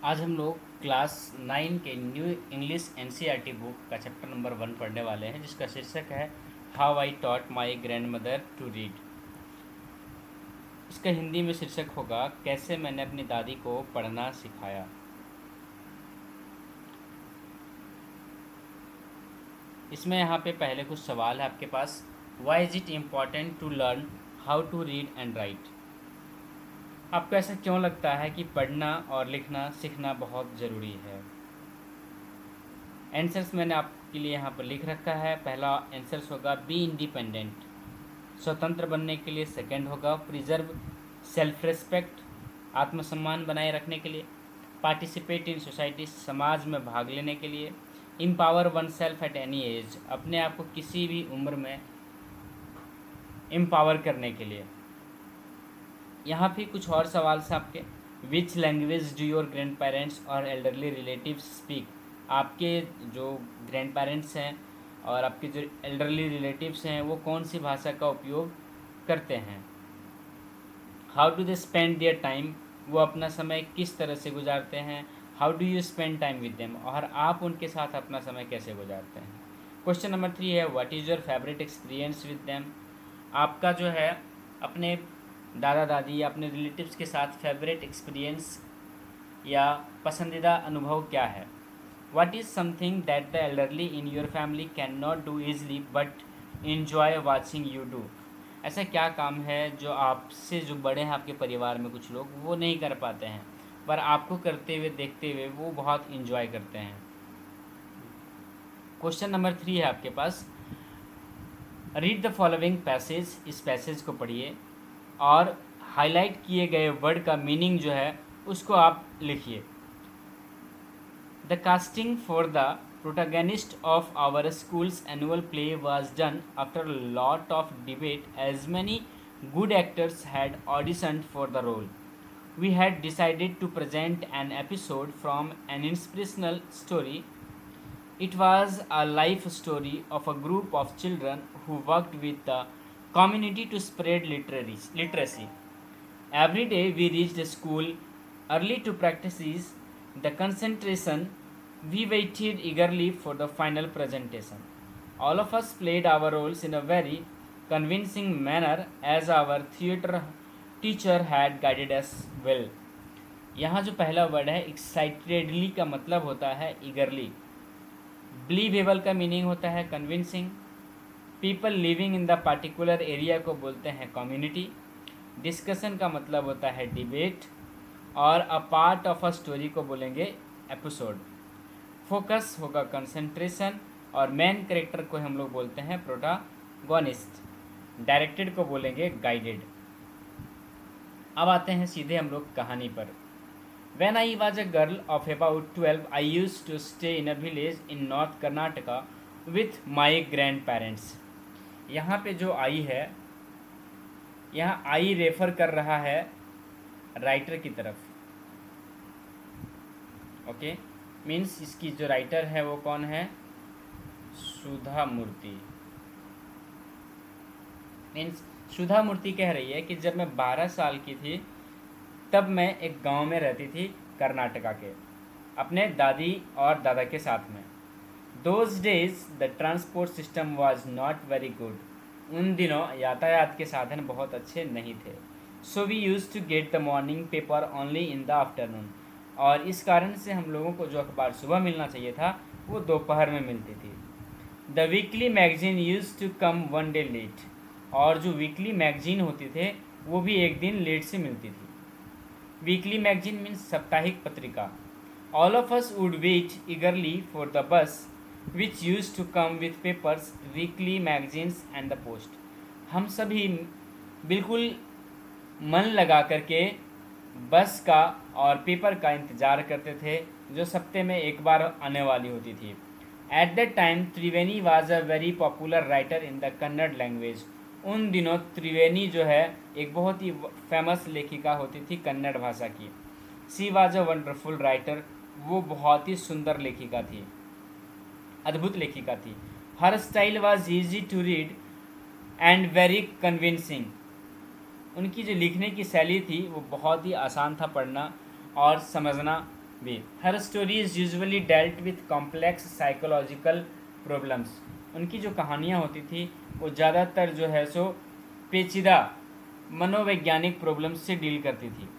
आज हम लोग क्लास 9 के न्यू इंग्लिश एनसीईआरटी बुक का चैप्टर नंबर 1 पढ़ने वाले हैं, जिसका शीर्षक है how I taught my grandmother to read. इसका हिंदी में शीर्षक होगा कैसे मैंने अपनी दादी को पढ़ना सिखाया। इसमें यहाँ पे पहले कुछ सवाल है आपके पास। Why is it important to learn how to read and write. आपको ऐसा क्यों लगता है कि पढ़ना और लिखना सीखना बहुत ज़रूरी है। आंसर्स मैंने आपके लिए यहाँ पर लिख रखा है। पहला आंसर्स होगा बी इंडिपेंडेंट, स्वतंत्र बनने के लिए। सेकंड होगा प्रिजर्व सेल्फ रिस्पेक्ट, आत्मसम्मान बनाए रखने के लिए। पार्टिसिपेट इन सोसाइटी, समाज में भाग लेने के लिए। Empower one self at any as, अपने आप को किसी भी उम्र में एम्पावर करने के लिए। यहाँ भी कुछ और सवाल से आपके। Which language do your grand parents और एल्डरली रिलेटिव स्पीक। आपके जो ग्रैंड पेरेंट्स हैं और आपके जो एल्डरली रिलेटिव्स हैं वो कौन सी भाषा का उपयोग करते हैं। How do they spend their time, वो अपना समय किस तरह से गुजारते हैं। How do you spend time with them, और आप उनके साथ अपना समय कैसे गुजारते हैं। क्वेश्चन नंबर 3 है what is your favourite experience with them. आपका जो है अपने दादा दादी या अपने रिलेटिव्स के साथ फेवरेट एक्सपीरियंस या पसंदीदा अनुभव क्या है। What is something that the elderly in your family cannot do easily but enjoy watching you do। ऐसा क्या काम है जो आपसे जो बड़े हैं आपके परिवार में कुछ लोग वो नहीं कर पाते हैं पर आपको करते हुए देखते हुए वो बहुत इंजॉय करते हैं। क्वेश्चन नंबर 3 है आपके पास। रीड द फॉलोइंग पैसेज, इस पैसेज को पढ़िए और हाईलाइट किए गए वर्ड का मीनिंग जो है उसको आप लिखिए। The casting for the protagonist of our school's annual play was done after a lot of debate, as many good actors had auditioned for the role. We had decided to present an episode from an inspirational story. It was a life story of a group of children who worked with the community to spread literacy. Every day we reached school early to practice the concentration. We waited eagerly for the final presentation. All of us played our roles in a very convincing manner as our theatre teacher had guided us well. यहाँ जो पहला word है excitedly का मतलब होता है ईगरली। Believable का meaning होता है convincing. People living in the particular area को बोलते हैं कम्युनिटी। डिस्कशन का मतलब होता है डिबेट और a part of a story को बोलेंगे एपिसोड। फोकस होगा कंसंट्रेशन और मेन कैरेक्टर को हम लोग बोलते हैं प्रोटागोनिस्ट। डायरेक्टेड को बोलेंगे गाइडेड। अब आते हैं सीधे हम लोग कहानी पर। When I was a girl of about 12, I used to stay in a village in North Karnataka with my grandparents। यहाँ पे जो आई है, यहाँ आई रेफर कर रहा है राइटर की तरफ। ओके, मीन्स इसकी जो राइटर है वो कौन है, सुधा मूर्ति। मीन्स सुधा मूर्ति कह रही है कि जब मैं 12 साल की थी तब मैं एक गांव में रहती थी कर्नाटका के अपने दादी और दादा के साथ में। Those days the transport system was not very good. उन दिनों यातायात के साधन बहुत अच्छे नहीं थे। So we use to get the morning paper only in the afternoon. और इस कारण से हम लोगों को जो अखबार सुबह मिलना चाहिए था वो दोपहर में मिलती थी। The weekly magazine use to come one day late. और जो वीकली मैगजीन होती थे वो भी एक दिन लेट से मिलती थी। वीकली मैगजीन मीन्स साप्ताहिक पत्रिका। All of us would wait eagerly for the bus which use to come with papers, weekly magazines and the post. हम सभी बिल्कुल मन लगा करके बस का और पेपर का इंतज़ार करते थे जो सप्ते में एक बार आने वाली होती थी। At that time Triveni was a very popular writer in the Kannada language. उन दिनों त्रिवेणी जो है एक बहुत ही फेमस लेखिका होती थी कन्नड़ भाषा की। She was a wonderful writer, वो बहुत ही सुंदर लेखिका थी, अद्भुत लेखिका थी। Her style was easy to read and very convincing. उनकी जो लिखने की शैली थी वो बहुत ही आसान था पढ़ना और समझना भी। Her story is usually dealt with complex psychological problems. उनकी जो कहानियाँ होती थी वो ज़्यादातर जो है सो पेचीदा मनोवैज्ञानिक प्रॉब्लम्स से डील करती थी।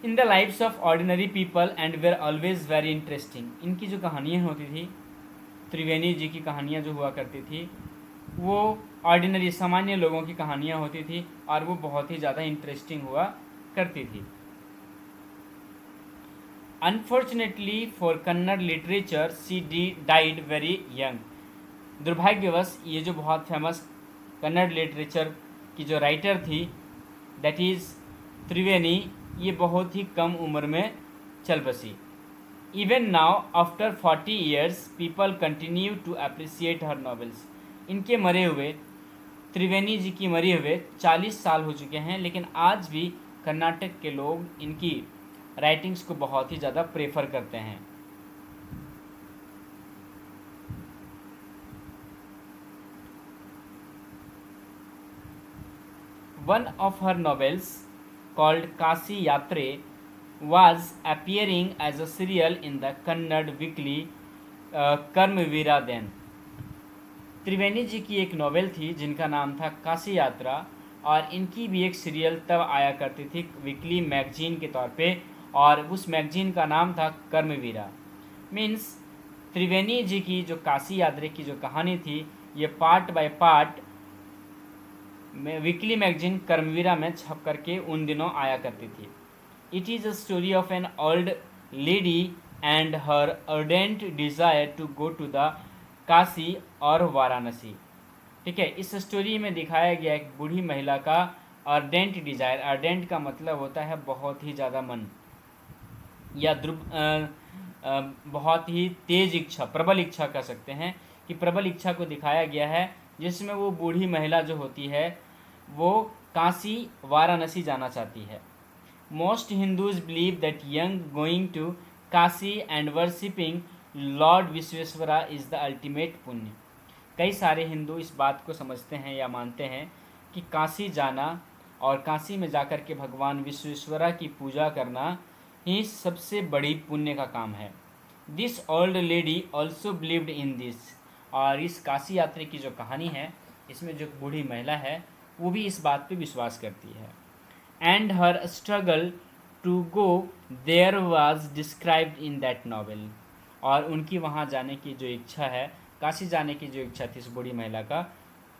In the lifes of ordinary people and were always very interesting. इनकी जो कहानियाँ होती थी, त्रिवेणी जी की कहानियाँ जो हुआ करती थी, वो ऑर्डिनरी सामान्य लोगों की कहानियाँ होती थी और वो बहुत ही ज़्यादा इंटरेस्टिंग हुआ करती थी। Unfortunately for Kannada literature she died very young. दुर्भाग्यवश ये जो बहुत फेमस कन्नड़ लिटरेचर की जो राइटर थी, दैट इज़ त्रिवेणी, ये बहुत ही कम उम्र में चल बसी। Even now after 40 years people continue to appreciate her novels. इनके मरे हुए, त्रिवेणी जी की मरे हुए 40 साल हो चुके हैं, लेकिन आज भी कर्नाटक के लोग इनकी राइटिंग्स को बहुत ही ज़्यादा प्रेफर करते हैं। One of her novels called Kasi Yatre was appearing as a serial in the Kannada weekly कर्मवीरा then। त्रिवेणी जी की एक नॉवेल थी जिनका नाम था काशी यात्रा, और इनकी भी एक सीरियल तब आया करती थी वीकली मैगजीन के तौर पे, और उस मैगजीन का नाम था कर्मवीरा। मीन्स त्रिवेणी जी की जो काशी यात्रा की जो कहानी थी, ये पार्ट बाय पार्ट में वीकली मैगजीन कर्मवीरा में छप करके उन दिनों आया करती थी। It is a story of an old lady and her ardent desire to go to the Kashi और वाराणसी। ठीक है, इस स्टोरी में दिखाया गया एक बूढ़ी महिला का अर्डेंट डिज़ायर। अर्डेंट का मतलब होता है बहुत ही ज़्यादा मन, या बहुत ही तेज इच्छा, प्रबल इच्छा कह सकते हैं, कि प्रबल इच्छा को दिखाया गया है, जिसमें वो बूढ़ी महिला जो होती है वो काशी वाराणसी जाना चाहती है। Most Hindus believe that young going to Kashi and worshipping lord Vishweshwara is the ultimate पुण्य। कई सारे हिंदू इस बात को समझते हैं या मानते हैं कि काशी जाना और काशी में जाकर के भगवान विश्वेश्वरा की पूजा करना ही सबसे बड़ी पुण्य का काम है। This old lady also believed in this. और इस काशी यात्रा की जो कहानी है, इसमें जो बूढ़ी महिला है वो भी इस बात पे विश्वास करती है। And her struggle to go there was described in that novel. और उनकी वहाँ जाने की जो इच्छा है, काशी जाने की जो इच्छा थी इस बूढ़ी महिला का,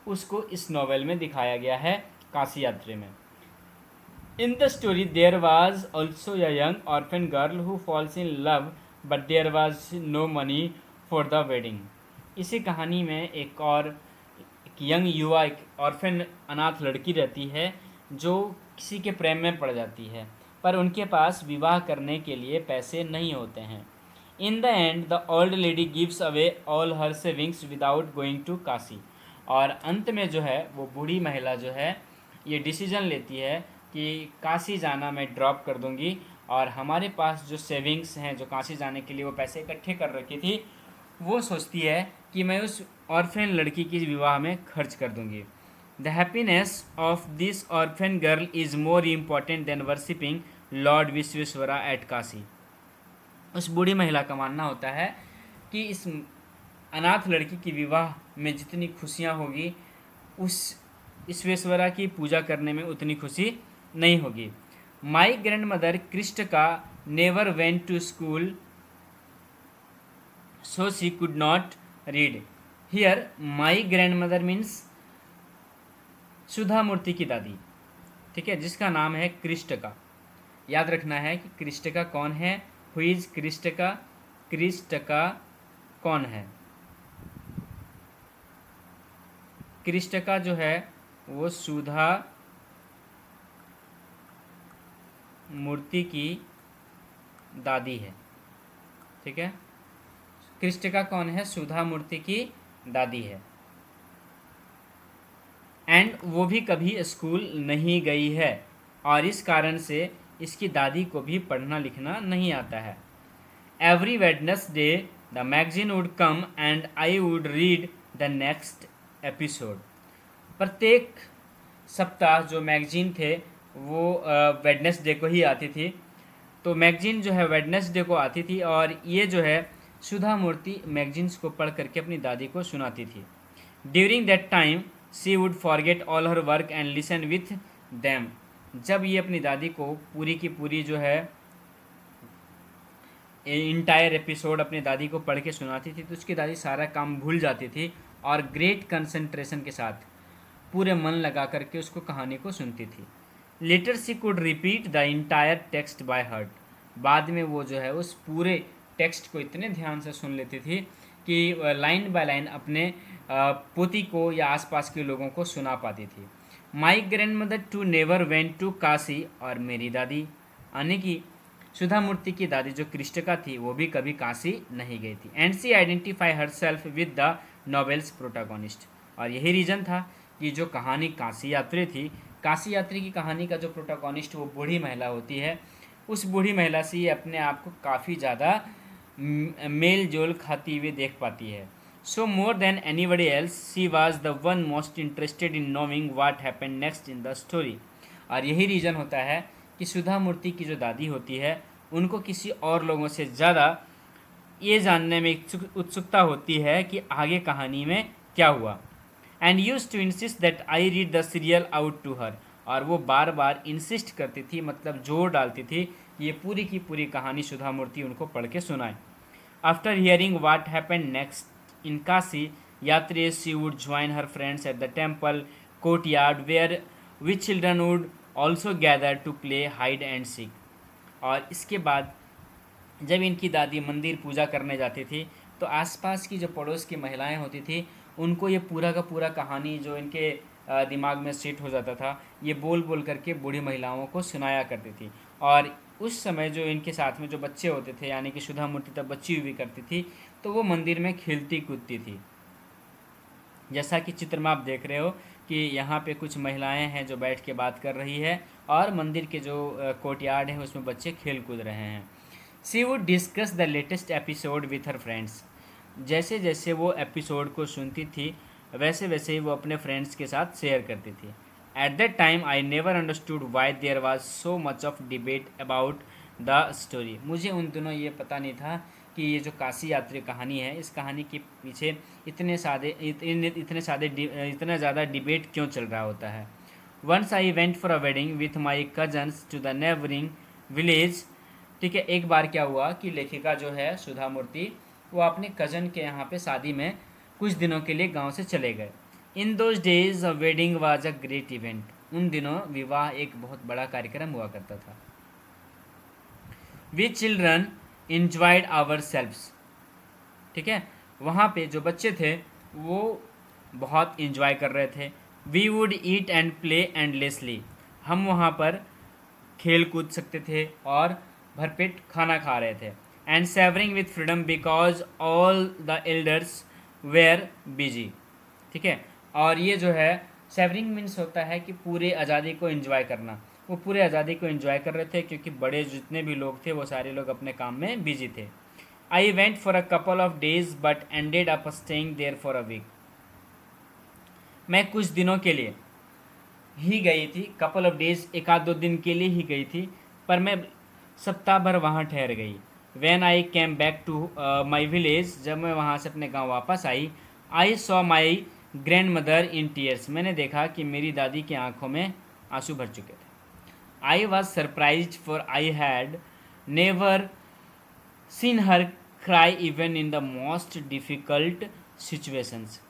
उसको इस नॉवेल में दिखाया गया है काशी यात्रा में। In the story there was also a young orphan girl who falls in love but there was no money for the wedding। इसी कहानी में एक यंग युवा, एक ऑर्फन अनाथ लड़की रहती है जो किसी के प्रेम में पड़ जाती है, पर उनके पास विवाह करने के लिए पैसे नहीं होते हैं। In the end the old lady gives away all her savings without going to Kashi. और अंत में जो है वो बूढ़ी महिला जो है ये डिसीजन लेती है कि काशी जाना मैं ड्रॉप कर दूंगी, और हमारे पास जो सेविंग्स हैं, जो काशी जाने के लिए वो पैसे इकट्ठे कर रखी थी, वो सोचती है कि मैं उस ऑर्फेन लड़की की विवाह में खर्च कर दूंगी। The happiness of this orphan girl is more important than worshipping lord Vishweshwara at Kashi. उस बूढ़ी महिला का मानना होता है कि इस अनाथ लड़की की विवाह में जितनी खुशियाँ होगी, उस विश्वेश्वरा की पूजा करने में उतनी खुशी नहीं होगी। My grandmother Krishtakka never went to school so she could not read। here my grandmother means Sudha Murty की दादी, ठीक है, जिसका नाम है कृष्टका। याद रखना है कि कृष्टका कौन है, हु इज कृष्टका, कृष्टका कौन है। कृष्टका जो है वो सुधा मूर्ति की दादी है, ठीक है। कृष्टका कौन है, सुधा मूर्ति की दादी है। एंड वो भी कभी स्कूल नहीं गई है, और इस कारण से इसकी दादी को भी पढ़ना लिखना नहीं आता है। Every Wednesday the magazine would come and I would read the next episode. प्रत्येक सप्ताह जो मैगजीन थे वो वेडनेसडे को ही आती थी, तो मैगजीन जो है वेडनेसडे को आती थी और ये जो है सुधा मूर्ति मैगजीन्स को पढ़ करके अपनी दादी को सुनाती थी। During that time she would forget all her work and listen with them. जब ये अपनी दादी को पूरी की पूरी जो है इंटायर एपिसोड अपनी दादी को पढ़ के सुनाती थी तो उसकी दादी सारा काम भूल जाती थी और ग्रेट कंसंट्रेशन के साथ पूरे मन लगा करके उसको कहानी को सुनती थी। Later she could repeat the entire text by heart. बाद में वो जो है उस पूरे टेक्स्ट को इतने ध्यान से सुन लेती थी कि लाइन बाय लाइन अपने पोती को या आसपास के लोगों को सुना पाती थी। My grandmother too never went to Kashi. और मेरी दादी यानी कि सुधा मूर्ति की दादी जो कृष्टिका थी वो भी कभी काशी नहीं गई थी। And she identify herself with the novel's protagonist. और यही रीज़न था कि जो कहानी काशी यात्री थी, काशी यात्री की कहानी का जो प्रोटागोनिस्ट वो बूढ़ी महिला होती है, उस बूढ़ी महिला से ये अपने आप को काफ़ी ज़्यादा मेल जोल खाती हुई देख पाती है। So more than anybody else she was the one most interested in knowing what happened next in the story. और यही रीज़न होता है कि सुधा मूर्ति की जो दादी होती है उनको किसी और लोगों से ज़्यादा ये जानने में उत्सुकता होती है कि आगे कहानी में क्या हुआ। And use to insist that I read the serial out to her. और वो बार बार इंसिस्ट करती थी, मतलब जोर डालती थी कि ये पूरी की पूरी कहानी सुधा मूर्ति उनको पढ़ के सुनाए। After hearing what happened next in Kashi Yatri she would join her friends at the temple courtyard where which children would also gather to play hide and seek. और इसके बाद जब इनकी दादी मंदिर पूजा करने जाती थी तो आसपास की जो पड़ोस की महिलाएं होती थी उनको ये पूरा का पूरा कहानी जो इनके दिमाग में सेट हो जाता था ये बोल बोल करके बूढ़ी महिलाओं को सुनाया करती थी। और उस समय जो इनके साथ में जो बच्चे होते थे यानी कि सुधा मूर्ति तब बच्ची हुई करती थी तो वो मंदिर में खेलती कूदती थी। जैसा कि चित्र में आप देख रहे हो कि यहाँ पे कुछ महिलाएं हैं जो बैठ के बात कर रही है और मंदिर के जो कोर्टयार्ड है उसमें बच्चे खेल कूद रहे हैं। She would discuss the latest episode with her friends. जैसे जैसे वो एपिसोड को सुनती थी वैसे वैसे ही वो अपने फ्रेंड्स के साथ शेयर करती थी। At that time I never understood why there was so much of debate about the story. मुझे उन दिनों ये पता नहीं था कि ये जो काशी यात्री कहानी है इस कहानी के पीछे इतने ज़्यादा डिबेट क्यों चल रहा होता है। Once I went for a wedding with my cousins to the neighbouring village. ठीक है, एक बार क्या हुआ कि लेखिका जो है सुधा मूर्ति वो अपने कज़न के यहाँ पे शादी में कुछ दिनों के लिए गांव से चले गए। In those days a wedding was a great event. उन दिनों विवाह एक बहुत बड़ा कार्यक्रम हुआ करता था। We children enjoyed ourselves. ठीक है, वहाँ पे जो बच्चे थे वो बहुत इंजॉय कर रहे थे। We would eat and play endlessly. हम वहाँ पर खेल कूद सकते थे और भरपेट खाना खा रहे थे। And savouring with freedom because all the elders were busy. ठीक है, और ये जो है सेवरिंग मीन्स होता है कि पूरे आज़ादी को एंजॉय करना। वो पूरे आज़ादी को एंजॉय कर रहे थे क्योंकि बड़े जितने भी लोग थे वो सारे लोग अपने काम में बिजी थे। I went for a couple of days but ended up staying there for a week. मैं कुछ दिनों के लिए ही गई थी, कपल ऑफ डेज एक आध दो दिन के लिए ही गई थी, पर मैं सप्ताह भर वहाँ ठहर गई। When I came back to my village. जब मैं वहाँ से अपने गाँव वापस आई, I saw my grandmother in tears. मैंने देखा कि मेरी दादी की आंखों में आंसू भर चुके थे। I was surprise for I had never seen her cry even in the most difficult situations.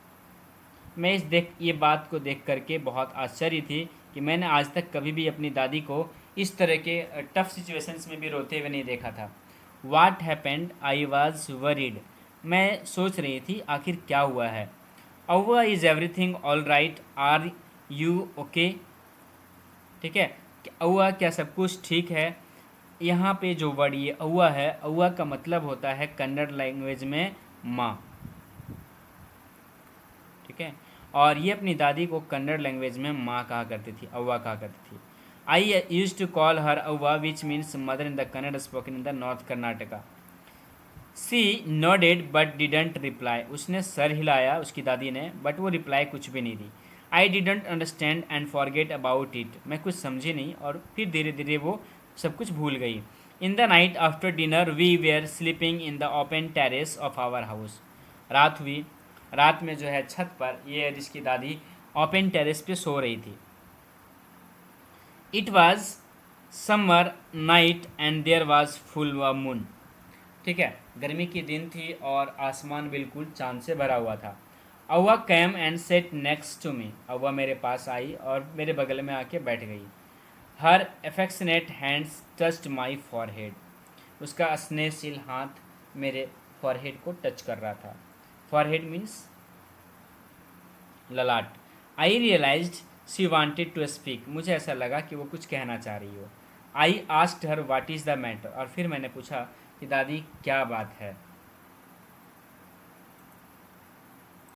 मैं ये बात को देख करके बहुत आश्चर्य थी कि मैंने आज तक कभी भी अपनी दादी को इस तरह के टफ सिचुएशंस में भी रोते हुए नहीं देखा था। What happened I was worried. मैं सोच रही थी आखिर क्या हुआ है। Avva is everything all right, are you okay. ठीक है, औवा क्या सब कुछ ठीक है। यहाँ पे जो वर्ड ये औवा है, औवा का मतलब होता है कन्नड़ लैंग्वेज में माँ। ठीक है, और ये अपनी दादी को कन्नड़ लैंग्वेज में माँ कहा करती थी, औवा कहा करती थी। I use to call her Avva which means mother in the Kannada spoken in the north Karnataka. She nodded but didn't reply. उसने सर हिलाया उसकी दादी ने, बट वो रिप्लाई कुछ भी नहीं दी। I didn't understand and forget about it. मैं कुछ समझी नहीं और फिर धीरे धीरे वो सब कुछ भूल गई। In the night after dinner we were sleeping in the open terrace of our house. रात हुई, रात में जो है छत पर ये जिसकी दादी ओपन टेरेस पे सो रही थी। It was summer night and there was full moon. ठीक है, गर्मी की दिन थी और आसमान बिल्कुल चांद से भरा हुआ था। Avva came and sat next to me. Avva मेरे पास आई और मेरे बगल में आके बैठ गई। हर एफेक्शनेट हैंड्स टच्ड माई फॉरहेड। उसका स्नेहशील हाथ मेरे फॉरहेड को टच कर रहा था। फॉरहेड मीन्स ललाट। I realised she wanted to speak. मुझे ऐसा लगा कि वो कुछ कहना चाह रही हो। I asked her what is the matter. और फिर मैंने पूछा कि दादी क्या बात है।